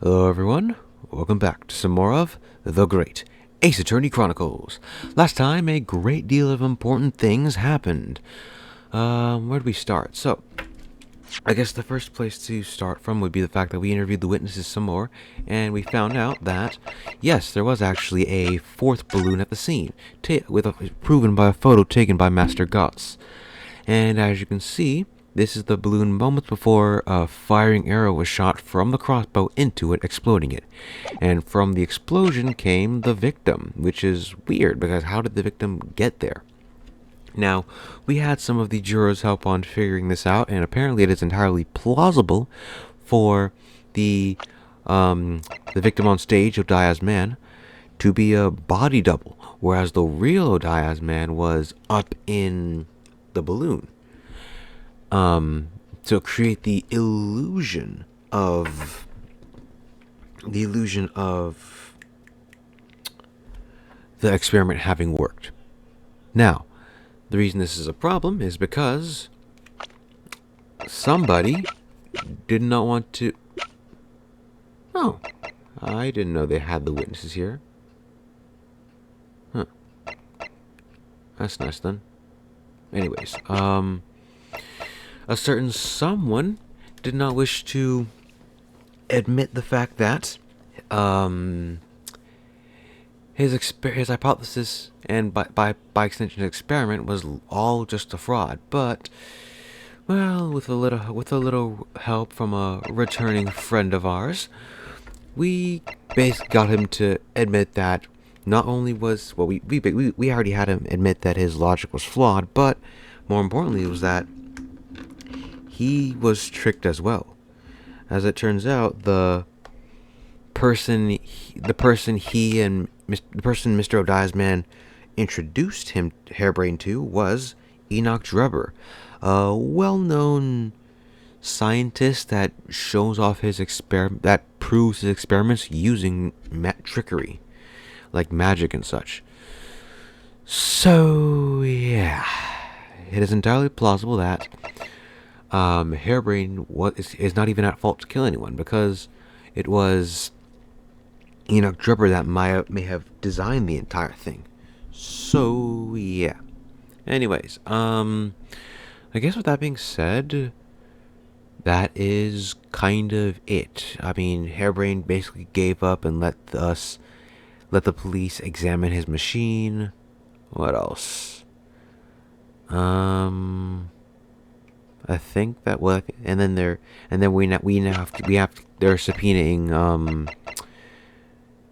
Hello everyone, welcome back to some more of The Great Ace Attorney Chronicles. Last time, a great deal of important things happened. Where do we start? So, I guess the first place to start from would be the fact that we interviewed the witnesses some more, and we found out that, yes, there was actually a fourth balloon at the scene, proven by a photo taken by Master Goss. And as you can see, this is the balloon moments before a firing arrow was shot from the crossbow into it, exploding it. And from the explosion came the victim, which is weird because how did the victim get there? Now, we had some of the jurors help on figuring this out, and apparently it is entirely plausible for the victim on stage, Odiah's man, to be a body double, whereas the real Odiah's man was up in the balloon. To create the illusion of the experiment having worked. Now, the reason this is a problem is because somebody did not want to. Oh, I didn't know they had the witnesses here. Huh. That's nice then. Anyways, a certain someone did not wish to admit the fact that his hypothesis and by extension his experiment was all just a fraud. But well, with a little help from a returning friend of ours, we basically got him to admit that not only was we already had him admit that his logic was flawed, but more importantly was that he was tricked as well. As it turns out, the person Mr. Odiah's man introduced him Hairbrain to was Enoch Drebber, a well-known scientist that shows off that proves his experiments using trickery, like magic and such. So yeah, it is entirely plausible that Hairbrain is not even at fault to kill anyone, because it was Enoch Drebber that may have designed the entire thing. So yeah. Anyways, I guess with that being said, that is kind of it. I mean, Hairbrain basically gave up and let the police examine his machine. What else? I think that they're subpoenaing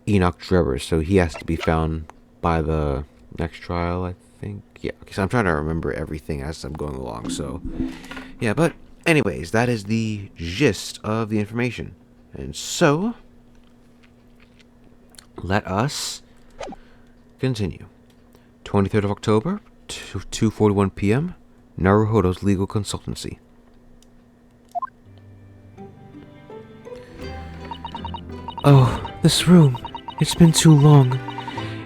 Enoch Drebber, so he has to be found by the next trial, I think. Yeah, because I'm trying to remember everything as I'm going along. So yeah, but anyways, that is the gist of the information, and so let us continue. 23rd of October, 2:41 p.m. Naruhodo's Legal Consultancy. Oh, this room. It's been too long.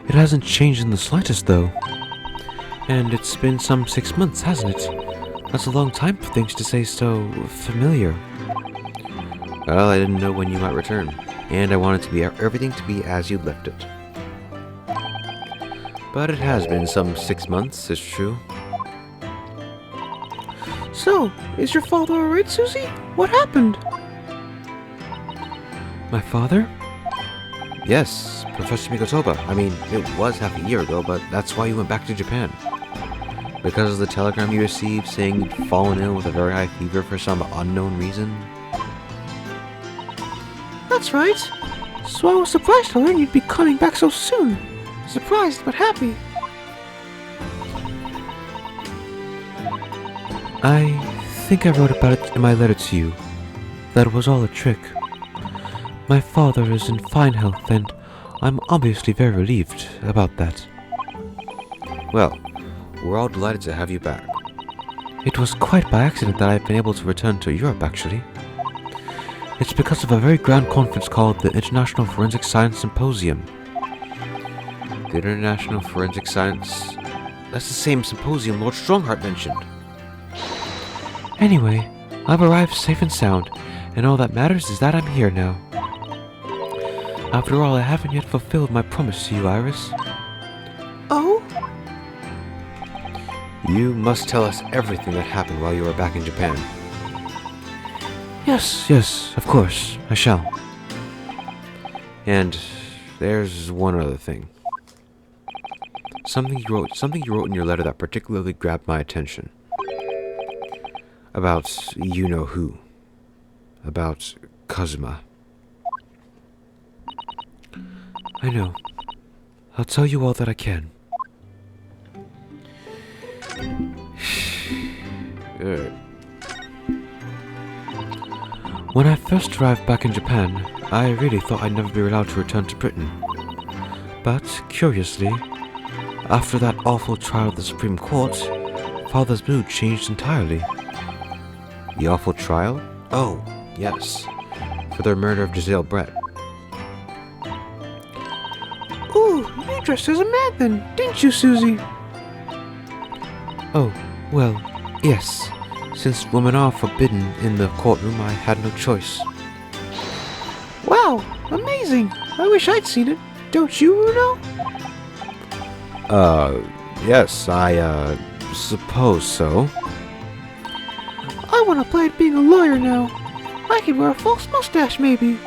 It hasn't changed in the slightest, though. And it's been some 6 months, hasn't it? That's a long time for things to stay so familiar. Well, I didn't know when you might return, and I wanted everything to be as you left it. But it has been some 6 months, it's true. So, is your father alright, Susie? What happened? My father? Yes, Professor Mikotoba. I mean, it was half a year ago, but that's why you went back to Japan. Because of the telegram you received saying you'd fallen ill with a very high fever for some unknown reason? That's right. So I was surprised to learn you'd be coming back so soon. Surprised, but happy. I think I wrote about it in my letter to you. That it was all a trick. My father is in fine health, and I'm obviously very relieved about that. Well, we're all delighted to have you back. It was quite by accident that I've been able to return to Europe, actually. It's because of a very grand conference called the International Forensic Science Symposium. The International Forensic Science... That's the same symposium Lord Strongheart mentioned. Anyway, I've arrived safe and sound, and all that matters is that I'm here now. After all, I haven't yet fulfilled my promise to you, Iris. Oh? You must tell us everything that happened while you were back in Japan. Yes, of course, I shall. And there's one other thing. Something you wrote in your letter that particularly grabbed my attention. About you-know-who. About Kazuma. I know. I'll tell you all that I can. When I first arrived back in Japan, I really thought I'd never be allowed to return to Britain. But, curiously, after that awful trial at the Supreme Court, Father's mood changed entirely. The awful trial? Oh, yes. For their murder of Giselle Brett. Ooh, you dressed as a man then, didn't you, Susie? Oh, well, yes. Since women are forbidden in the courtroom, I had no choice. Wow, amazing. I wish I'd seen it. Don't you, Uno? Yes, I, suppose so. I want to play at being a lawyer now. I could wear a false mustache, maybe.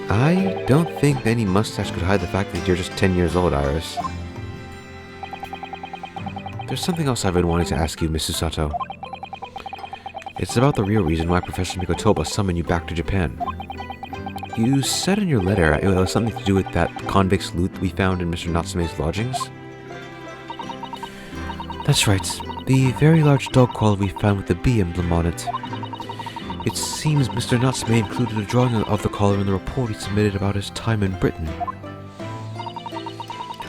I don't think any mustache could hide the fact that you're just 10 years old, Iris. There's something else I've been wanting to ask you, Mrs. Sato. It's about the real reason why Professor Mikotoba summoned you back to Japan. You said in your letter it was something to do with that convict's loot we found in Mr. Natsume's lodgings? That's right. The very large dog collar we found with the bee emblem on it. It seems Mr. Natsume included a drawing of the collar in the report he submitted about his time in Britain.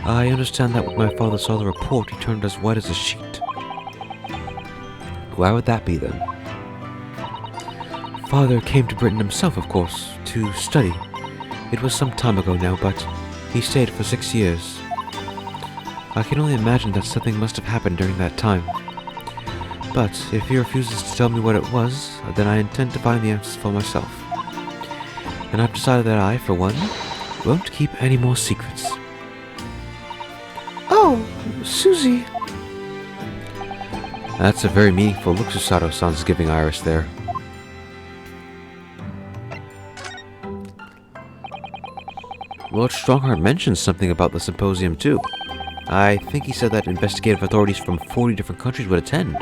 I understand that when my father saw the report, he turned as white as a sheet. Why would that be, then? Father came to Britain himself, of course, to study. It was some time ago now, but he stayed for 6 years. I can only imagine that something must have happened during that time. But if he refuses to tell me what it was, then I intend to find the answers for myself. And I've decided that I, for one, won't keep any more secrets. Oh, Susie. That's a very meaningful look Susato-san's giving Iris there. Lord Strongheart mentions something about the symposium too. I think he said that investigative authorities from 40 different countries would attend.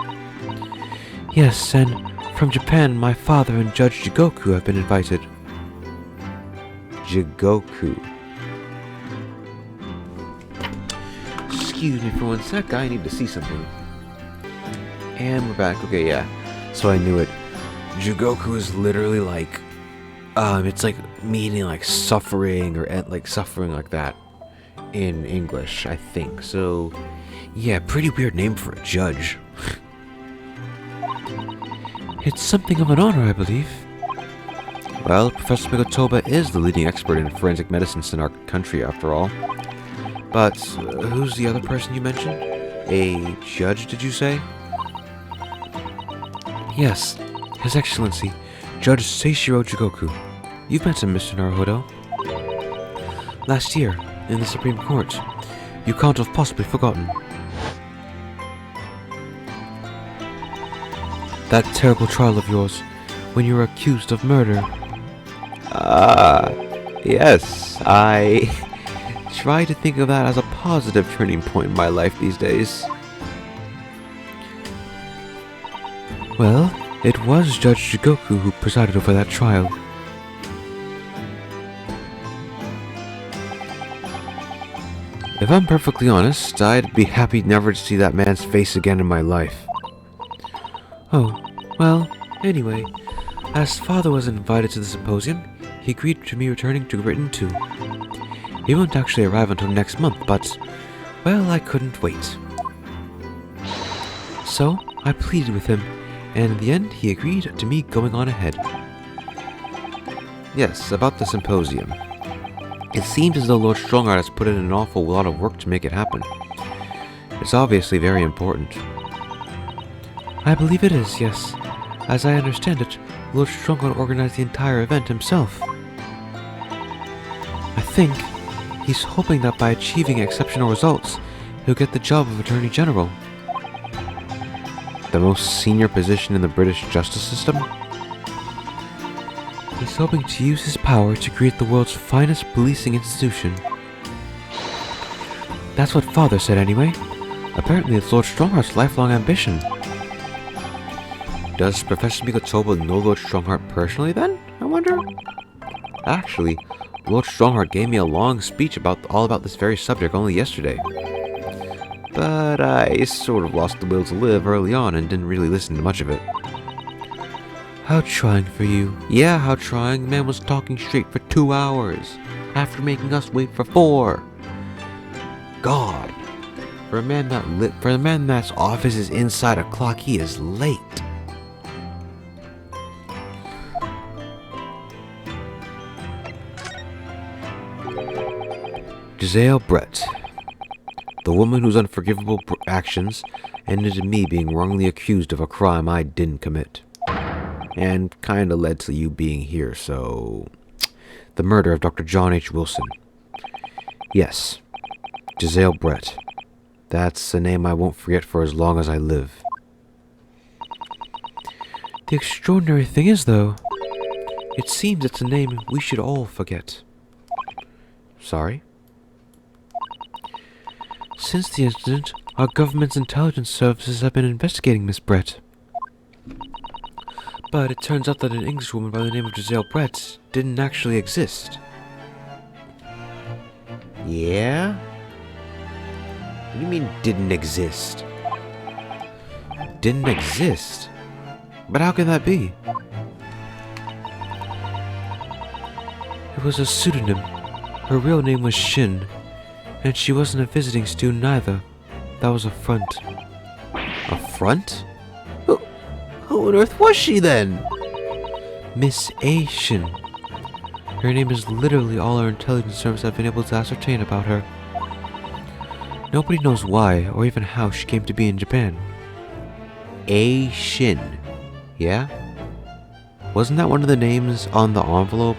Yes, and from Japan, my father and Judge Jigoku have been invited. Jigoku. Excuse me for one sec, I need to see something. And we're back. Okay, yeah. So I knew it. Jigoku is literally like, it's like meaning like suffering or like suffering like that in English, I think. So, yeah, pretty weird name for a judge. It's something of an honor, I believe. Well, Professor Mikotoba is the leading expert in forensic medicine in our country, after all. But who's the other person you mentioned? A judge, did you say? Yes, His Excellency, Judge Seishiro Jigoku. You've met him, Mr. Naruhodo. Last year, in the Supreme Court. You can't have possibly forgotten. That terrible trial of yours, when you were accused of murder. Yes, I try to think of that as a positive turning point in my life these days. Well, it was Judge Jigoku who presided over that trial. If I'm perfectly honest, I'd be happy never to see that man's face again in my life. Oh, well, anyway, as Father was invited to the symposium, he agreed to me returning to Britain too. He won't actually arrive until next month, but, well, I couldn't wait. So, I pleaded with him, and in the end, he agreed to me going on ahead. Yes, about the symposium. It seems as though Lord Strongheart has put in an awful lot of work to make it happen. It's obviously very important. I believe it is, yes. As I understand it, Lord Strongheart organized the entire event himself. think he's hoping that by achieving exceptional results, he'll get the job of Attorney General. The most senior position in the British justice system? He's hoping to use his power to create the world's finest policing institution. That's what Father said anyway. Apparently it's Lord Strongheart's lifelong ambition. Does Professor Mikotoba know Lord Strongheart personally then, I wonder? Actually, Lord Strongheart gave me a long speech all about this very subject only yesterday. But I sort of lost the will to live early on and didn't really listen to much of it. How trying for you. Yeah, how trying. The man was talking straight for 2 hours, after making us wait for 4. God. For a man that's office is inside a clock, he is late. Giselle Brett. The woman whose unforgivable actions ended in me being wrongly accused of a crime I didn't commit. And kinda led to you being here, so... The murder of Dr. John H. Wilson. Yes. Giselle Brett. That's a name I won't forget for as long as I live. The extraordinary thing is, though, it seems it's a name we should all forget. Sorry? Since the incident, our government's intelligence services have been investigating Miss Brett. But it turns out that an Englishwoman by the name of Giselle Brett didn't actually exist. Yeah? What do you mean, didn't exist? Didn't exist? But how can that be? It was a pseudonym. Her real name was Shin. And she wasn't a visiting student either. That was a front. A front? Who on earth was she then? Miss A. Shin. Her name is literally all our intelligence service have been able to ascertain about her. Nobody knows why or even how she came to be in Japan. A. Shin. Yeah? Wasn't that one of the names on the envelope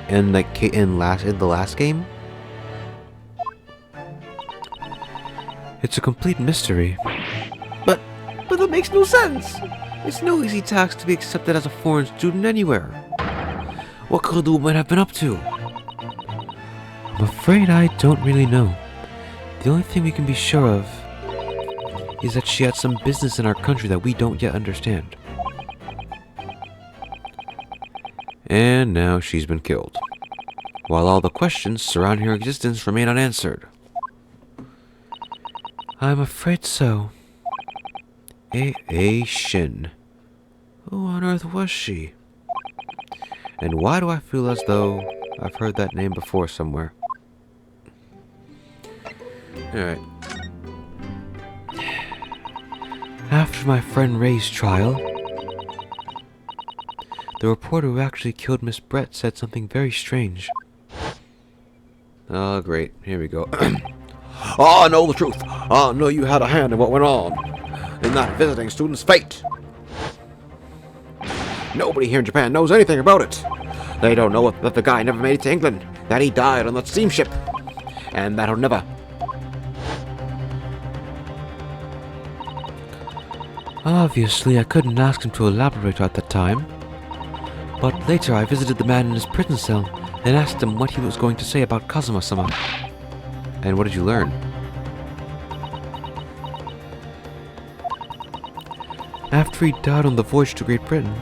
in the last game? It's a complete mystery. But that makes no sense. It's no easy task to be accepted as a foreign student anywhere. What could the woman have been up to? I'm afraid I don't really know. The only thing we can be sure of is that she had some business in our country that we don't yet understand. And now she's been killed, while all the questions surrounding her existence remain unanswered. I'm afraid so. A. Shin. Who on earth was she? And why do I feel as though I've heard that name before somewhere? Alright. After my friend Ray's trial, the reporter who actually killed Miss Brett said something very strange. Oh, great. Here we go. I know the truth. I know you had a hand in what went on in that visiting student's fate. Nobody here in Japan knows anything about it. They don't know that the guy never made it to England, that he died on that steamship, and that he'll never... Obviously, I couldn't ask him to elaborate at that time. But later I visited the man in his prison cell and asked him what he was going to say about Kazuma-sama. And what did you learn? After he died on the voyage to Great Britain,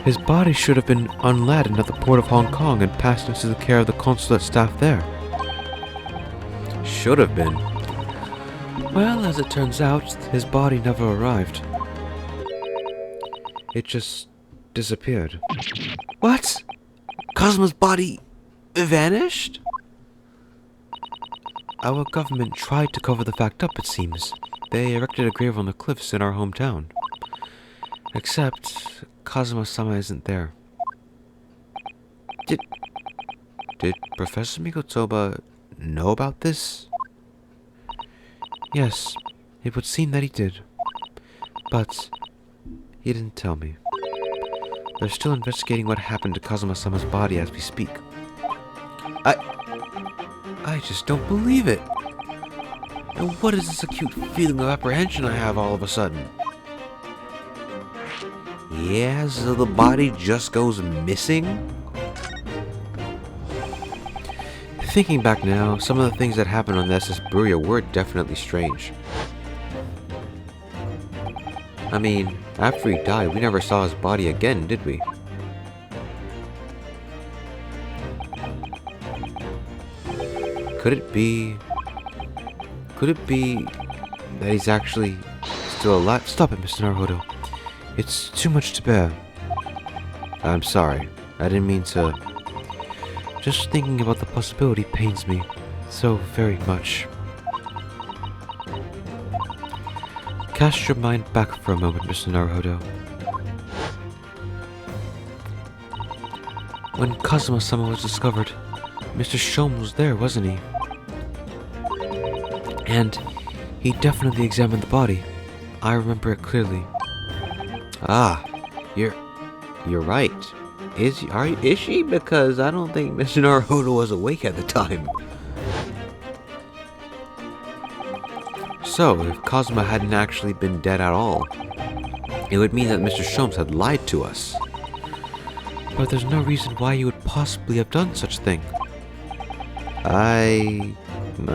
his body should have been unladen at the port of Hong Kong and passed into the care of the consulate staff there. Should have been. Well, as it turns out, his body never arrived. It just disappeared. What? Kazuma's body vanished? Our government tried to cover the fact up, it seems. They erected a grave on the cliffs in our hometown. Except, Kazuma-sama isn't there. Did Professor Mikotoba know about this? Yes, it would seem that he did. But he didn't tell me. They're still investigating what happened to Kazuma-sama's body as we speak. I just don't believe it. And what is this acute feeling of apprehension I have all of a sudden? Yeah, so the body just goes missing? Thinking back now, some of the things that happened on the SS Buria were definitely strange. I mean, after he died, we never saw his body again, did we? Could it be that he's actually still alive? Stop it, Mr. Naruhodo. It's too much to bear. I'm sorry. I didn't mean to. Just thinking about the possibility pains me so very much. Cast your mind back for a moment, Mr. Naruhodo. When Kazuma-sama was discovered, Mr. Shome was there, wasn't he? And he definitely examined the body. I remember it clearly. Ah, you're right. Is she? Because I don't think Mr. Naruhodo was awake at the time. So, if Kazuma hadn't actually been dead at all, it would mean that Mr. Shomes had lied to us. But there's no reason why he would possibly have done such a thing. I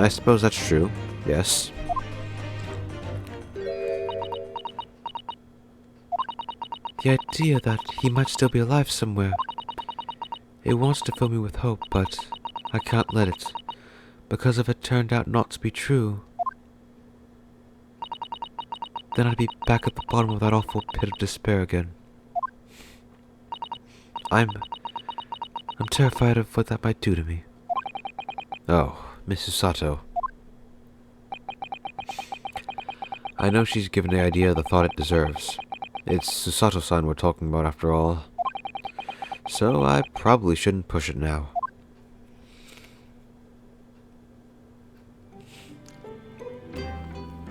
suppose that's true. Yes. The idea that he might still be alive somewhere. It wants to fill me with hope, but I can't let it. Because if it turned out not to be true, then I'd be back at the bottom of that awful pit of despair again. I'm terrified of what that might do to me. Oh, Mrs. Sato. I know she's given the idea the thought it deserves. It's Susato-san we're talking about after all. So I probably shouldn't push it now.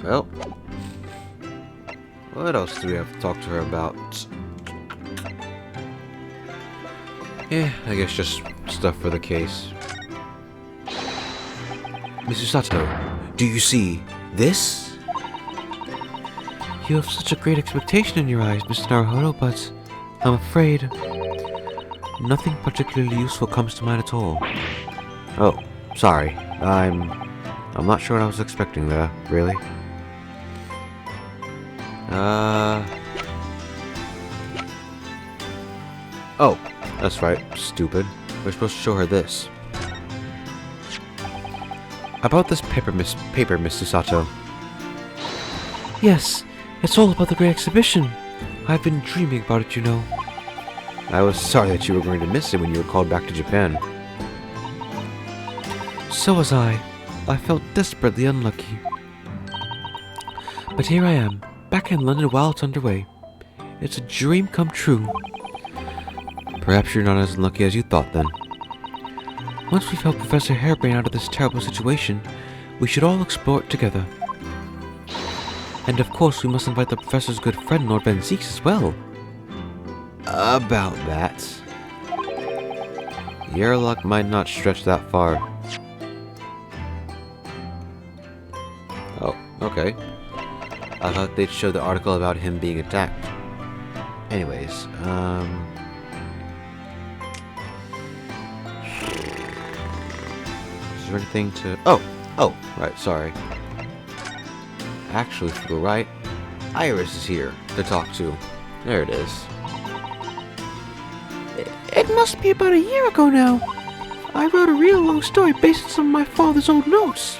Well, what else do we have to talk to her about? Yeah, I guess just stuff for the case. Mrs. Sato, do you see this? You have such a great expectation in your eyes, Mr. Naruhodo, but I'm afraid nothing particularly useful comes to mind at all. Oh, sorry. I'm not sure what I was expecting there, really. Oh, that's right, stupid. We're supposed to show her this. About this paper, Miss Susato. Yes, it's all about the great exhibition. I've been dreaming about it, you know. I was sorry that you were going to miss it when you were called back to Japan. So was I. I felt desperately unlucky. But here I am, back in London while it's underway. It's a dream come true. Perhaps you're not as unlucky as you thought, then. Once we've helped Professor Harebrain out of this terrible situation, we should all explore it together. And of course, we must invite the Professor's good friend, Lord Van Zeeks, as well. About that. Your luck might not stretch that far. Oh, okay. I thought they'd show the article about him being attacked. Anyways, Is there anything to... Oh, right, sorry. Actually, if you go right, Iris is here to talk to. There it is. It must be about a year ago now. I wrote a real long story based on some of my father's old notes.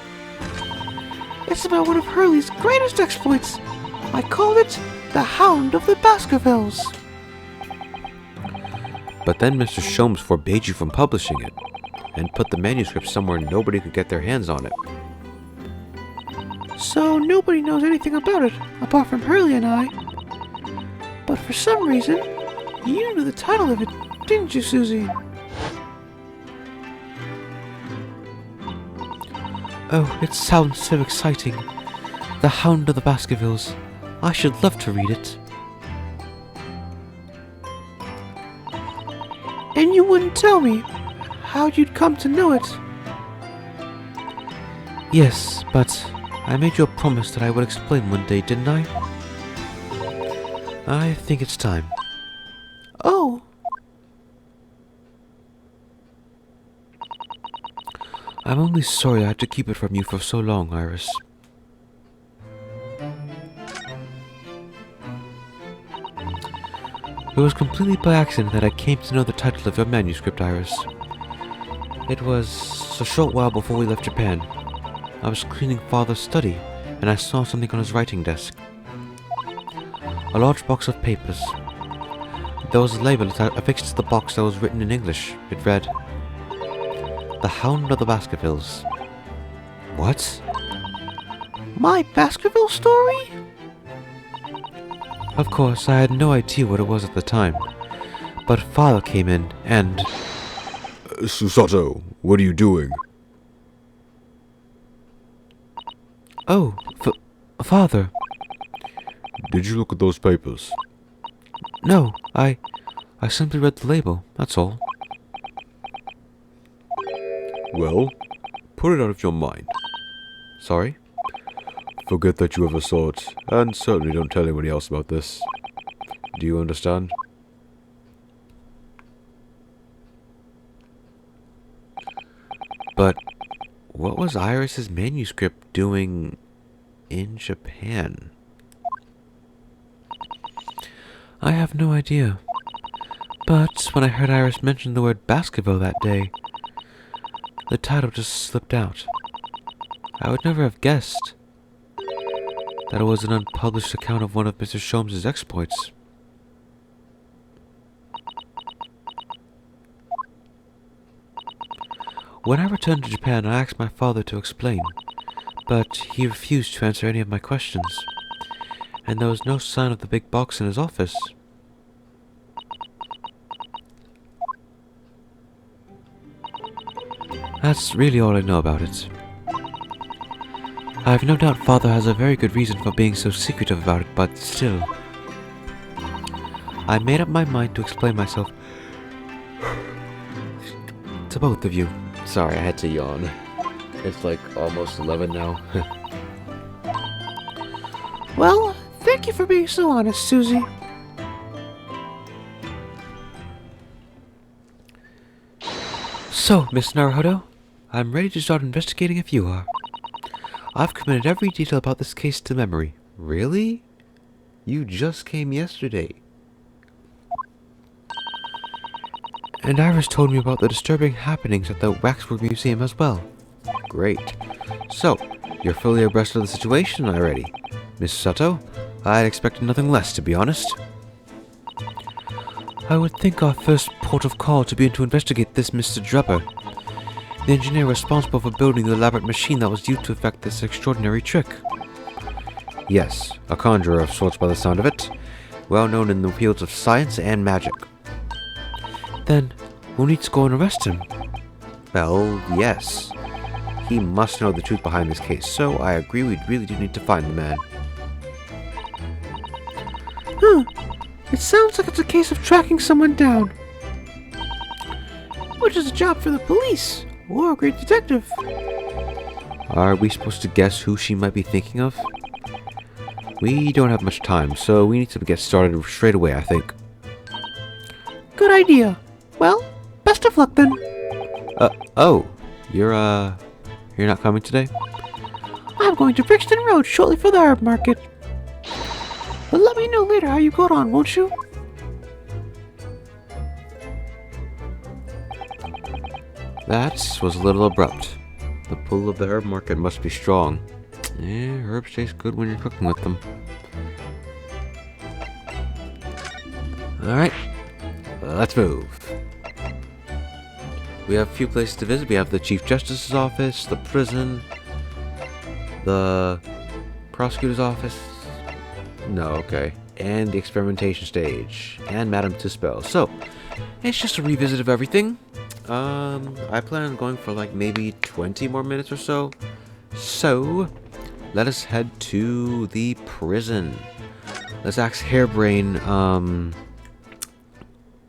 It's about one of Hurley's greatest exploits. I called it The Hound of the Baskervilles. But then Mr. Shomes forbade you from publishing it, and put the manuscript somewhere nobody could get their hands on it. So nobody knows anything about it, apart from Hurley and I. But for some reason, you knew the title of it, didn't you, Susie? Oh, it sounds so exciting. The Hound of the Baskervilles. I should love to read it. And you wouldn't tell me. how'd you come to know it? Yes, but I made you a promise that I would explain one day, didn't I? I think it's time. Oh. I'm only sorry I had to keep it from you for so long, Iris. It was completely by accident that I came to know the title of your manuscript, Iris. It was a short while before we left Japan. I was cleaning Father's study, and I saw something on his writing desk. A large box of papers. There was a label affixed to the box that was written in English. It read, "The Hound of the Baskervilles." What? My Baskerville story? Of course, I had no idea what it was at the time. But Father came in and... Susato, what are you doing? Oh, Father. Did you look at those papers? No, I simply read the label, that's all. Well, put it out of your mind. Sorry? Forget that you ever saw it, and certainly don't tell anybody else about this. Do you understand? But what was Iris's manuscript doing in Japan? I have no idea. But when I heard Iris mention the word Baskerville that day, the title just slipped out. I would never have guessed that it was an unpublished account of one of Mr. Sholmes' exploits. When I returned to Japan, I asked my father to explain, but he refused to answer any of my questions, and there was no sign of the big box in his office. That's really all I know about it. I have no doubt Father has a very good reason for being so secretive about it, but still. I made up my mind to explain myself to both of you. Sorry, I had to yawn. It's like almost 11 now. Well, thank you for being so honest, Susie. So, Miss Naruhodo, I'm ready to start investigating if you are. I've committed every detail about this case to memory. Really? You just came yesterday. And Iris told me about the disturbing happenings at the Waxwork Museum as well. Great. So, you're fully abreast of the situation already. Miss Sato, I'd expected nothing less, to be honest. I would think our first port of call to be to investigate this Mr. Drupper, the engineer responsible for building the elaborate machine that was used to effect this extraordinary trick. Yes, a conjurer of sorts by the sound of it, well known in the fields of science and magic. Then, we'll need to go and arrest him. Well, yes. He must know the truth behind this case, so I agree we really do need to find the man. It sounds like it's a case of tracking someone down. Which is a job for the police, or a great detective. Are we supposed to guess who she might be thinking of? We don't have much time, so we need to get started straight away, I think. Good idea. Well, best of luck then. Oh, you're not coming today? I'm going to Brixton Road shortly for the herb market. But let me know later how you got on, won't you? That was a little abrupt. The pull of the herb market must be strong. Yeah, herbs taste good when you're cooking with them. Alright, let's move. We have a few places to visit. We have the Chief Justice's office, the prison, the prosecutor's office. No, okay. And the experimentation stage. And Madame Tuspel. So, it's just a revisit of everything. I plan on going for like maybe 20 more minutes or so. So, let us head to the prison. Let's ask Hairbrain,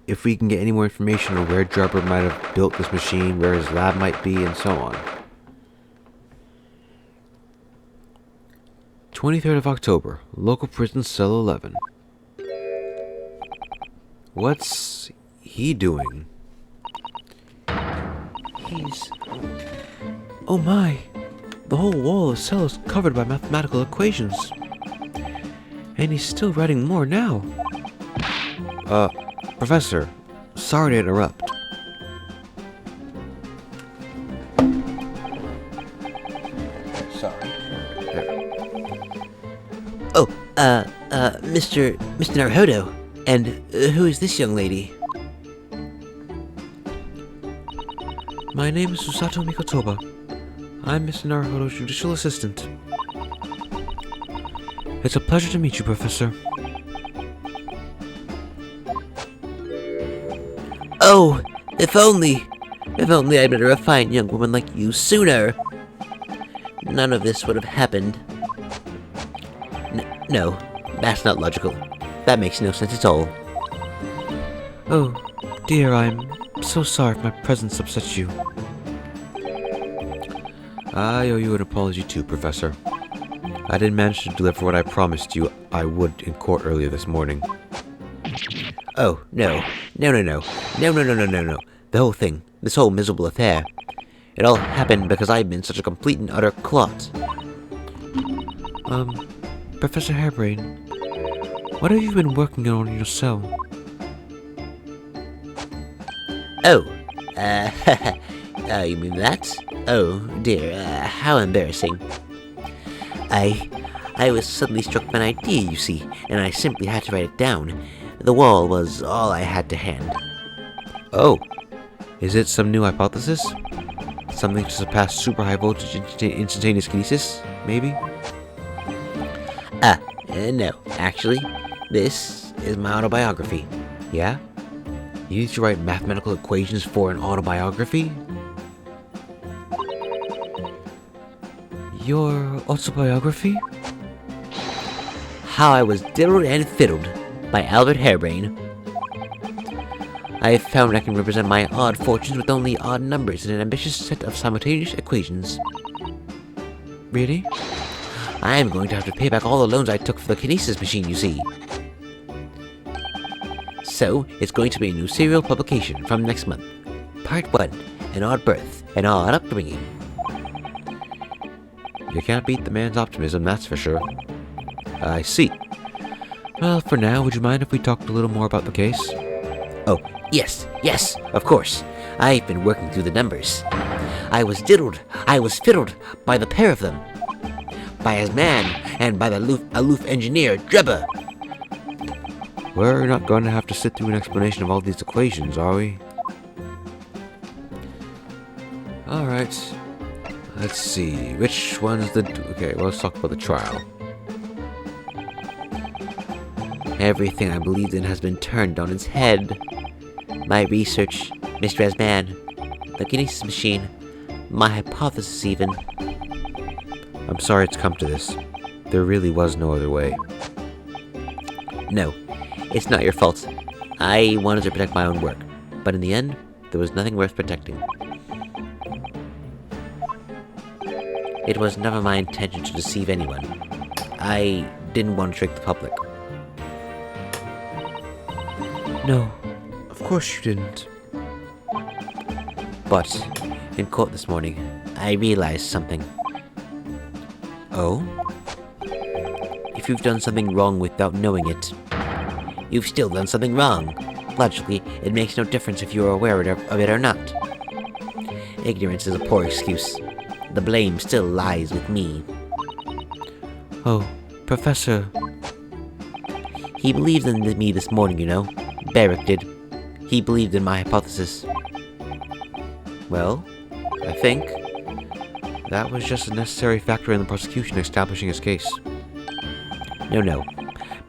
if we can get any more information on where Drebber might have built this machine, where his lab might be, and so on. 23rd of October, local prison cell 11. What's he doing? He's... Oh my! The whole wall of the cell is covered by mathematical equations. And he's still writing more now. Professor, sorry to interrupt. Sorry. Oh, Mr. Naruhodo. And who is this young lady? My name is Susato Mikotoba. I'm Mr. Naruhodo's judicial assistant. It's a pleasure to meet you, Professor. Oh, if only I'd met a refined young woman like you sooner. None of this would have happened. No, that's not logical. That makes no sense at all. Oh, dear, I'm so sorry if my presence upsets you. I owe you an apology too, Professor. I didn't manage to deliver what I promised you I would in court earlier this morning. Oh, no. No. The whole thing, this whole miserable affair, it all happened because I've been such a complete and utter clot. Professor Hairbrain, what have you been working on in your cell? Oh, you mean that? Oh, dear, how embarrassing. I was suddenly struck by an idea, you see, and I simply had to write it down. The wall was all I had to hand. Oh, is it some new hypothesis? Something to surpass super high voltage instantaneous kinesis, maybe? No, actually, this is my autobiography. Yeah? You need to write mathematical equations for an autobiography? Your autobiography? How I Was Diddled and Fiddled by Albert Hairbrain. I have found I can represent my odd fortunes with only odd numbers in an ambitious set of simultaneous equations. Really? I am going to have to pay back all the loans I took for the kinesis machine, you see. So, it's going to be a new serial publication from next month. Part 1, An Odd Birth, An Odd Upbringing. You can't beat the man's optimism, that's for sure. I see. Well, for now, would you mind if we talked a little more about the case? Oh, yes, of course. I've been working through the numbers. I was diddled, I was fiddled by the pair of them. By his man, and by the aloof engineer, Drebber. We're not going to have to sit through an explanation of all these equations, are we? Alright. Let's see. Which one's the... Okay, well, let's talk about the trial. Everything I believed in has been turned on its head. My research, Mr. Asman, the kinesis machine, my hypothesis even. I'm sorry it's come to this. There really was no other way. No, it's not your fault. I wanted to protect my own work, but in the end, there was nothing worth protecting. It was never my intention to deceive anyone. I didn't want to trick the public. No, of course you didn't. But, in court this morning, I realized something. Oh? If you've done something wrong without knowing it, you've still done something wrong. Logically, it makes no difference if you are aware of it or not. Ignorance is a poor excuse. The blame still lies with me. Oh, Professor. He believed in me this morning, you know. Barrick did. He believed in my hypothesis. Well, I think that was just a necessary factor in the prosecution establishing his case. No.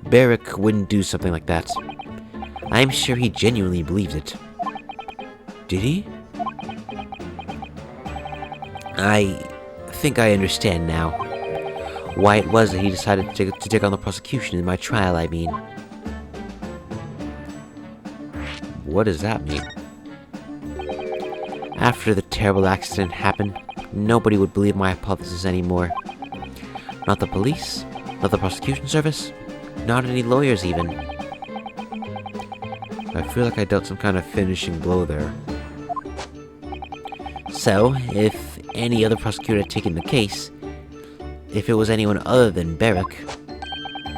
Barrick wouldn't do something like that. I'm sure he genuinely believed it. Did he? I think I understand now. Why it was that he decided to take on the prosecution in my trial, I mean. What does that mean? After the terrible accident happened, nobody would believe my hypothesis anymore. Not the police, not the prosecution service, not any lawyers even. I feel like I dealt some kind of finishing blow there. So, if any other prosecutor had taken the case, if it was anyone other than Barrick,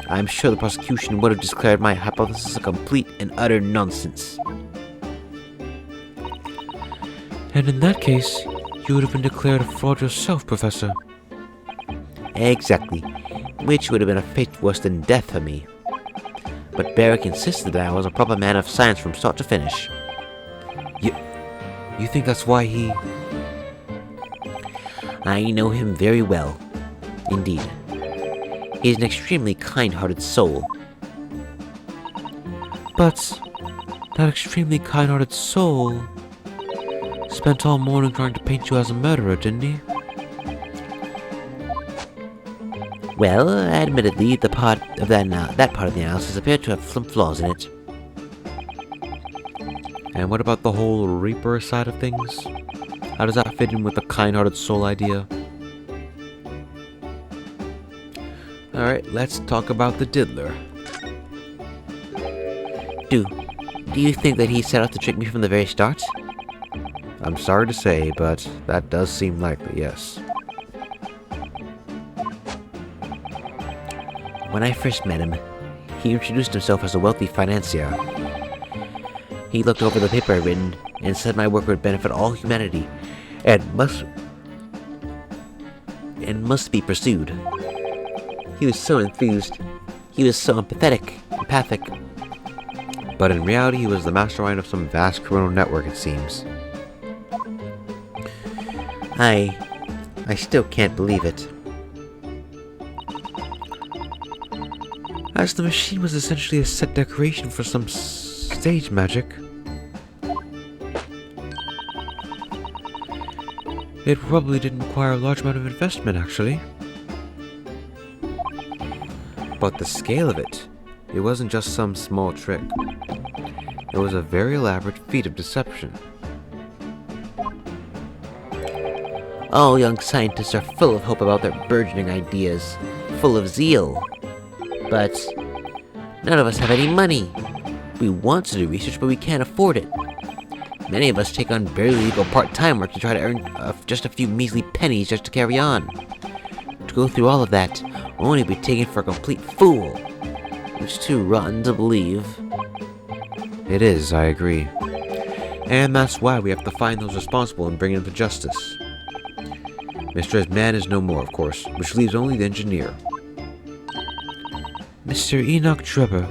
I'm sure the prosecution would have declared my hypothesis a complete and utter nonsense. And in that case, you would have been declared a fraud yourself, Professor. Exactly, which would have been a fate worse than death for me. But Barrick insisted that I was a proper man of science from start to finish. You think that's why he... I know him very well. Indeed. He is an extremely kind-hearted soul. But that extremely kind-hearted soul spent all morning trying to paint you as a murderer, didn't he? Well, admittedly, the part of that part of the analysis appeared to have some flaws in it. And what about the whole Reaper side of things? How does that fit in with the kind-hearted soul idea? Alright, let's talk about the Diddler. Do you think that he set out to trick me from the very start? I'm sorry to say, but that does seem likely, yes. When I first met him, he introduced himself as a wealthy financier. He looked over the paper I'd written and said my work would benefit all humanity and must be pursued. He was so enthused. He was so empathic. But in reality, he was the mastermind of some vast criminal network, it seems. I still can't believe it. As the machine was essentially a set decoration for some stage magic. It probably didn't require a large amount of investment, actually. But the scale of it, it wasn't just some small trick. It was a very elaborate feat of deception. All young scientists are full of hope about their burgeoning ideas, full of zeal. But none of us have any money. We want to do research, but we can't afford it. Many of us take on barely legal part-time work to try to earn just a few measly pennies just to carry on. To go through all of that, only to be taken for a complete fool. It's too rotten to believe. It is, I agree. And that's why we have to find those responsible and bring them to justice. Mr. Esman is no more, of course, which leaves only the engineer. Mr. Enoch Drebber.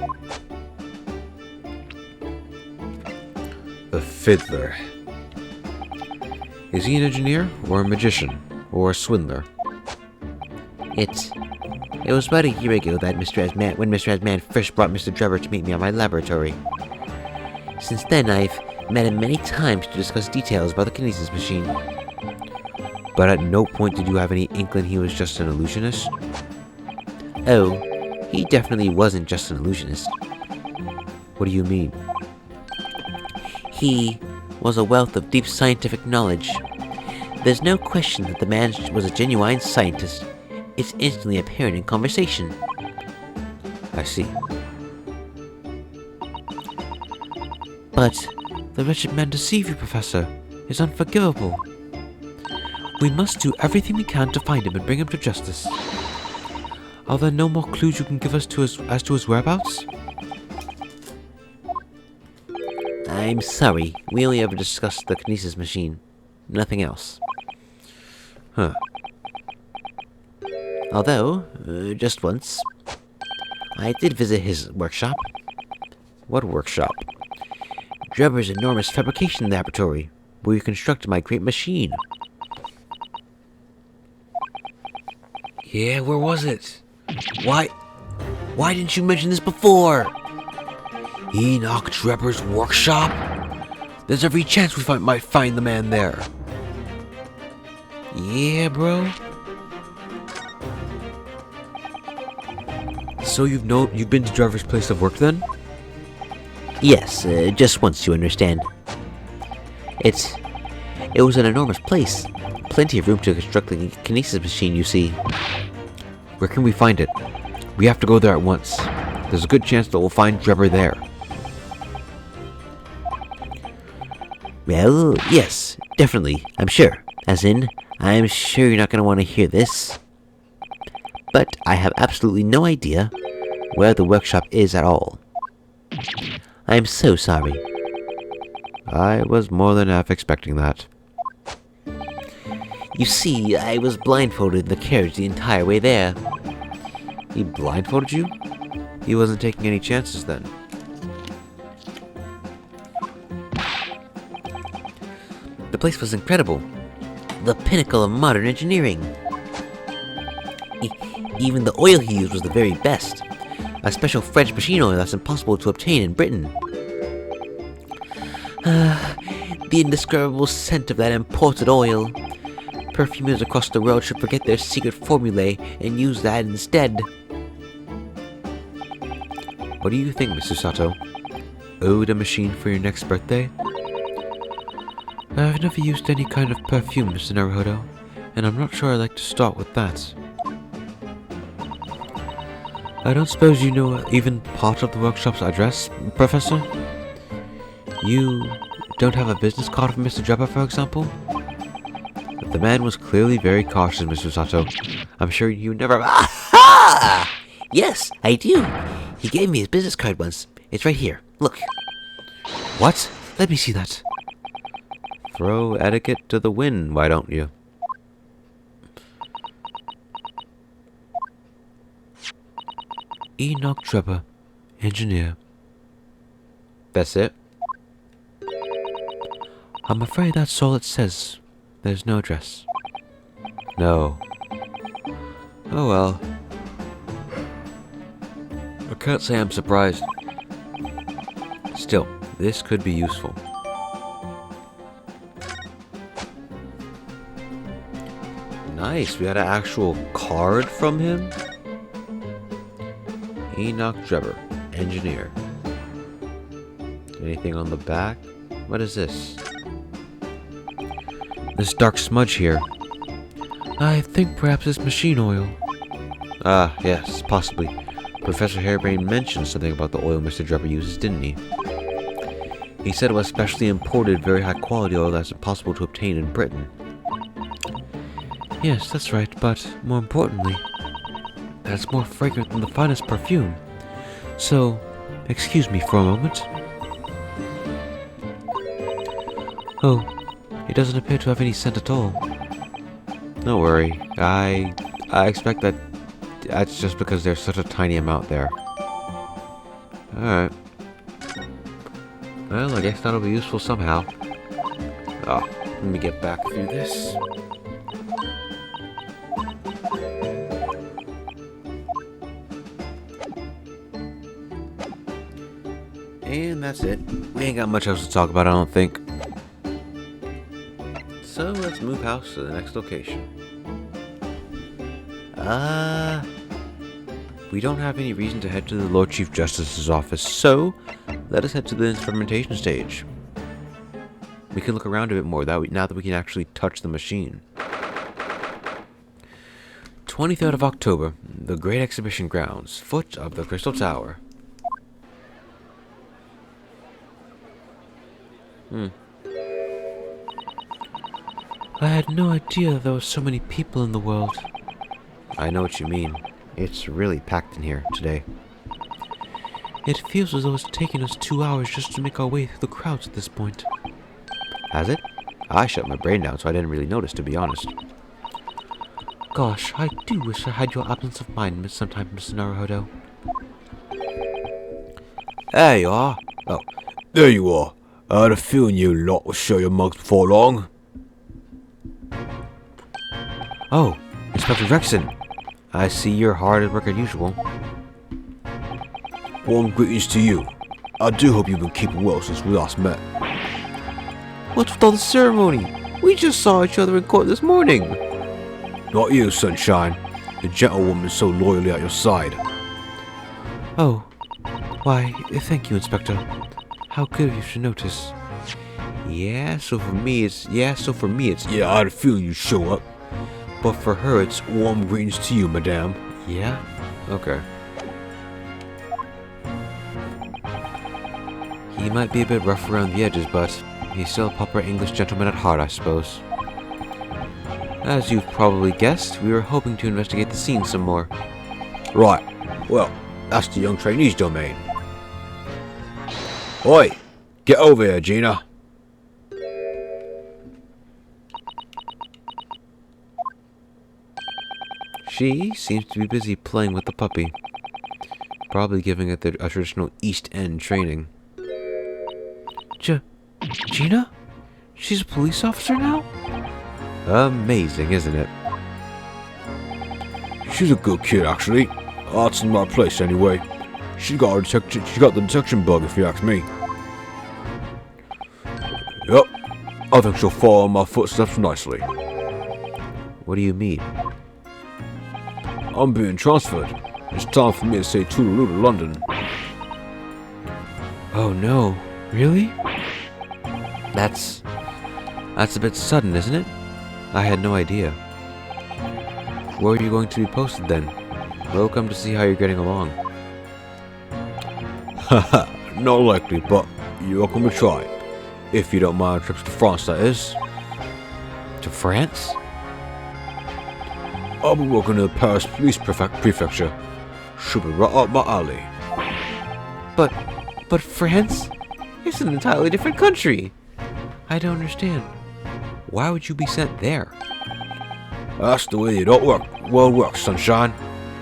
The fiddler. Is he an engineer, or a magician, or a swindler? It was about a year ago that when Mr. Esman first brought Mr. Drebber to meet me at my laboratory. Since then, I've met him many times to discuss details about the kinesis machine. But at no point did you have any inkling he was just an illusionist? Oh, he definitely wasn't just an illusionist. What do you mean? He was a wealth of deep scientific knowledge. There's no question that the man was a genuine scientist. It's instantly apparent in conversation. I see. But the wretched man deceived you, Professor. It's unforgivable. We must do everything we can to find him and bring him to justice. Are there no more clues you can give us as to his whereabouts? I'm sorry, we only ever discussed the kinesis machine. Nothing else. Huh. Although, just once, I did visit his workshop. What workshop? Drebber's enormous fabrication laboratory, where he constructed my great machine. Yeah, where was it? Why didn't you mention this before? Enoch Drebber's workshop? There's every chance we might find the man there. Yeah, bro. So you've been to Drebber's place of work then? Yes, just once, you understand. It was an enormous place. Plenty of room to construct the kinesis machine, you see. Where can we find it? We have to go there at once. There's a good chance that we'll find Drebber there. Well, yes, definitely, I'm sure. As in, I'm sure you're not going to want to hear this. But I have absolutely no idea where the workshop is at all. I'm so sorry. I was more than half expecting that. You see, I was blindfolded in the carriage the entire way there. He blindfolded you? He wasn't taking any chances then. The place was incredible. The pinnacle of modern engineering. Even the oil he used was the very best. A special French machine oil that's impossible to obtain in Britain. The indescribable scent of that imported oil. Perfumers across the world should forget their secret formulae and use that instead. What do you think, Mr. Sato? Ode a machine for your next birthday? I've never used any kind of perfume, Mr. Naruhodo, and I'm not sure I'd like to start with that. I don't suppose you know even part of the workshop's address, Professor? You don't have a business card for Mr. Drebber, for example? The man was clearly very cautious, Mr. Sato. I'm sure you never... Aha! Yes, I do. He gave me his business card once. It's right here. Look. What? Let me see that. Throw etiquette to the wind, why don't you? Enoch Drebber, engineer. That's it? I'm afraid that's all it says. There's no address. No. Oh well. I can't say I'm surprised. Still, this could be useful. Nice, we had an actual card from him? Enoch Drebber, engineer. Anything on the back? What is this? This dark smudge here. I think perhaps it's machine oil. Ah, yes, possibly. Professor Harebrain mentioned something about the oil Mr. Drebber uses, didn't he? He said it was specially imported, very high quality oil that's impossible to obtain in Britain. Yes, that's right, but more importantly, that it's more fragrant than the finest perfume. So, excuse me for a moment. Oh, it doesn't appear to have any scent at all. Don't worry, I expect that's just because there's such a tiny amount there. Alright. Well, I guess that'll be useful somehow. Oh, let me get back through this. And that's it. We ain't got much else to talk about, I don't think. So let's move house to the next location. We don't have any reason to head to the Lord Chief Justice's office, so let us head to the instrumentation stage. We can look around a bit more now that we can actually touch the machine. 23rd of October, the Great Exhibition Grounds, foot of the Crystal Tower. I had no idea there were so many people in the world. I know what you mean. It's really packed in here today. It feels as though it's taken us 2 hours just to make our way through the crowds at this point. Has it? I shut my brain down, so I didn't really notice, to be honest. Gosh, I do wish I had your absence of mind sometime, Mr. Naruhodo. There you are. Oh, there you are. I had a feeling you lot will show your mugs before long. Oh, Inspector Rexon. I see you're hard at work as usual. Warm greetings to you. I do hope you've been keeping well since we last met. What's with all the ceremony? We just saw each other in court this morning. Not you, sunshine. The gentlewoman so loyally at your side. Oh. Why, thank you, Inspector. How good of you to notice. Yeah, so for me it's yeah, I had a feeling you'd show up. But for her it's warm greetings to you, madame. Yeah? Okay. He might be a bit rough around the edges, but he's still a proper English gentleman at heart, I suppose. As you've probably guessed, we were hoping to investigate the scene some more. Right. Well, that's the young trainee's domain. Oi! Get over here, Gina. She seems to be busy playing with the puppy. Probably giving it a traditional East End training. Gina? She's a police officer now? Amazing, isn't it? She's a good kid, actually. Art's in the right place, anyway. She got the detection bug, if you ask me. Yep. I think she'll follow in my footsteps nicely. What do you mean? I'm being transferred. It's time for me to say toodaloo to London. Oh no. Really? That's a bit sudden, isn't it? I had no idea. Where are you going to be posted then? We'll come to see how you're getting along. Haha, not likely, but you're welcome to try. If you don't mind trips to France, that is. To France? I'll be working in the Paris Police Prefecture. Should be right up my alley. But France? It's an entirely different country. I don't understand. Why would you be sent there? That's the way the world works, sunshine.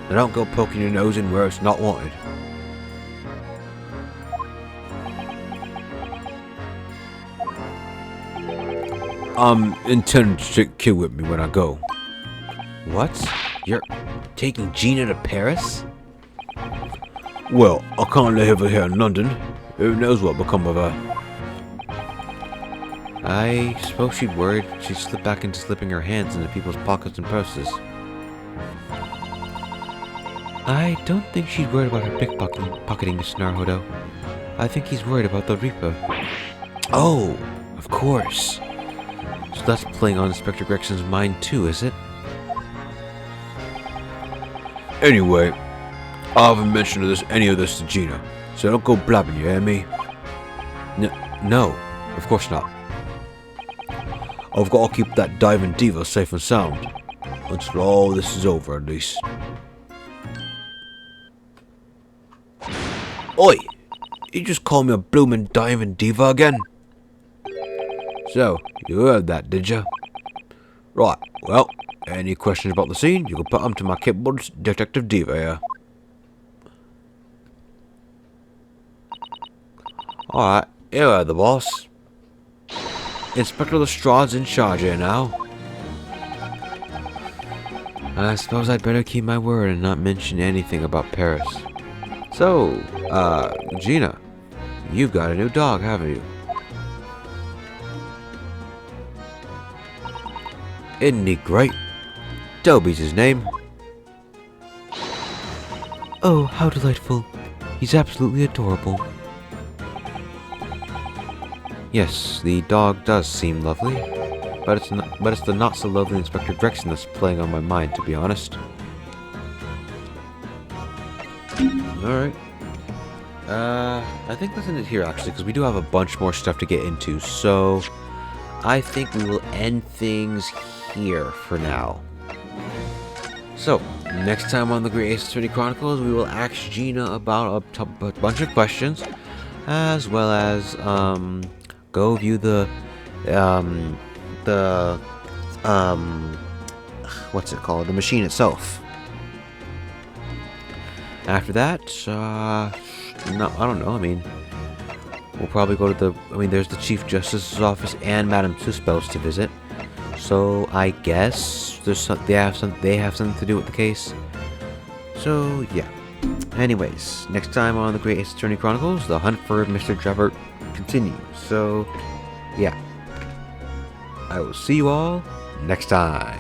Now don't go poking your nose in where it's not wanted. I'm intending to take a kid with me when I go. What? You're taking Gina to Paris? Well, I can't leave her here in London. Who knows what become of her? I suppose she'd worried she'd slip back into slipping her hands into people's pockets and purses. I don't think she's worried about her pickpocketing, Mr. Naruhodo. I think he's worried about the Reaper. Oh, of course. So that's playing on Inspector Gregson's mind too, is it? Anyway, I haven't mentioned any of this to Gina, so don't go blabbing, you hear me? No, of course not. I've got to keep that diving diva safe and sound. Until all this is over, at least. Oi! You just called me a bloomin' diving diva again? So, you heard that, did you? Right, well, any questions about the scene, you can put them to my capable Detective Diva here. Alright, here are the boss. Inspector Lestrade's in charge here now. I suppose I'd better keep my word and not mention anything about Paris. So, Gina, you've got a new dog, haven't you? Isn't he great? Toby's his name. Oh, how delightful. He's absolutely adorable. Yes, the dog does seem lovely, but it's the not so lovely Inspector Gregson that's playing on my mind, to be honest. Alright. I think that's it here, actually, because we do have a bunch more stuff to get into, so I think we will end things here for now. So, next time on the Great Ace Attorney Chronicles, we will ask Gina about a bunch of questions, as well as, go view what's it called? The machine itself. After that, no, I don't know. I mean, we'll probably go to there's the Chief Justice's office and Madame Tuspel's to visit. So I guess they have something to do with the case. So yeah. Anyways, next time on the Great Ace Attorney Chronicles, the hunt for Mr. Drebert continues. So yeah. I will see you all next time.